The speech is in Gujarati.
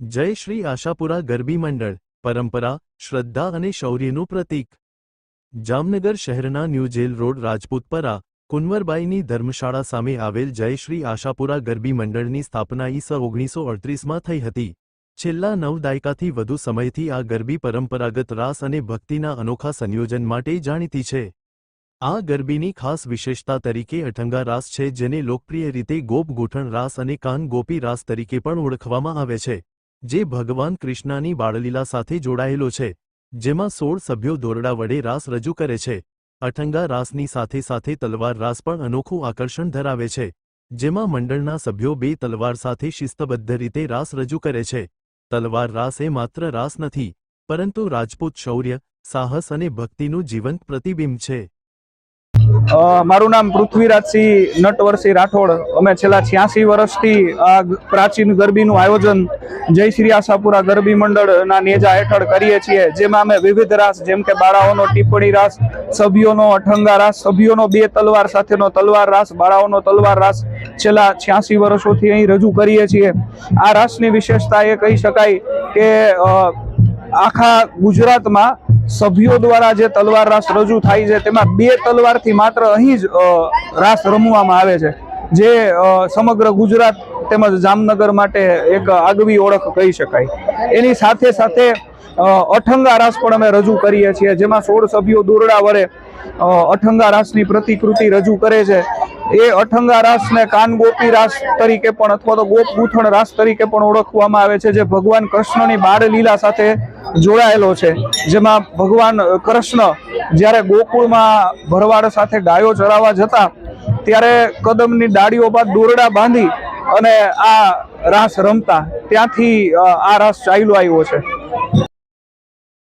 જય શ્રી આશાપુરા ગરબી મંડળ પરંપરા, શ્રદ્ધા અને શૌર્યનું પ્રતીક। જામનગર શહેરના ન્યૂ જેલ રોડ રાજપૂતપરા કુંવરબાઈની ધર્મશાળા સામે આવેલ જય શ્રી આશાપુરા ગરબી મંડળની સ્થાપના ઈસ 1938માં થઈ હતી। છેલ્લા 9 દાયકાથી વધુ સમયથી આ ગરબી પરંપરાગત રાસ અને ભક્તિના અનોખા સંયોજન માટે જાણીતી છે। આ ગરબીની ખાસ વિશેષતા તરીકે અઠંગા રાસ છે, જેને લોકપ્રિય રીતે ગોપ ગૂંથણ રાસ અને કાન ગોપી રાસ તરીકે પણ ઓળખવામાં આવે છે, જે ભગવાન કૃષ્ણની બાળલીલા સાથે જોડાયેલો છે, જેમાં 16 સભ્યો દોરડા વડે રાસ રજૂ કરે છે। અઠંગા રાસની સાથે સાથે તલવાર રાસ પણ અનોખું આકર્ષણ ધરાવે છે, જેમાં મંડળના સભ્યો 2 તલવાર સાથે શિસ્તબદ્ધ રીતે રાસ રજૂ કરે છે। તલવાર રાસ એ માત્ર રાસ નથી, પરંતુ રાજપૂત શૌર્ય, સાહસ અને ભક્તિનું જીવંત પ્રતિબિંબ છે। મારું નામ પૃથ્વીરાજસિંહ નટવરસિંહ રાઠોડ। અમે છેલ્લા 86 વર્ષથી આ પ્રાચીન ગરબીનું આયોજન જય શ્રી આશાપુરા ગરબી મંડળના નેજા હેઠળ કરીએ છીએ, જેમાં અમે વિવિધ રાસ જેમ કે બાળાઓનો ટીપ્પણી રાસ, સભ્યોનો અઠંગા રાસ, સભ્યોનો 2 તલવાર સાથેનો તલવાર રાસ, બાળાઓનો તલવાર રાસ છેલ્લા 86 વર્ષોથી અહીં રજૂ કરીએ છીએ। આ રાસની વિશેષતા એ કહી શકાય કે આખા ગુજરાતમાં સભ્યો દ્વારા જે તલવાર રાસ રજૂ થાય છે, તેમાં 2 તલવારથી માત્ર અહીં જ રાસ રમવામાં આવે છે, જે સમગ્ર ગુજરાત તેમજ જામનગર માટે એક આગવી ઓળખ કહી શકાય। એની સાથે સાથે અઠંગા રાસ પણ અમે રજૂ કરીએ છીએ, જેમાં 16 સભ્યો દોરડા વડે અઠંગા રાસની પ્રતિકૃતિ રજૂ કરે છે। એ અઠંગા રાસને કાન ગોપી રાસ તરીકે પણ અથવા તો ગોપ ગૂંથણ રાસ તરીકે પણ ઓળખવામાં આવે છે, જે ભગવાન કૃષ્ણની બાળલીલા સાથે જોડાયેલો છે, જેમાં ભગવાન કૃષ્ણ જ્યારે ગોકુળમાં ભરવાડ સાથે ગાયો ચરાવવા જતા, ત્યારે કદમની ડાળીઓ બાદ દોરડા બાંધી અને આ રાસ રમતા, ત્યાંથી આ રાસ ચાલ્યો આવ્યો છે।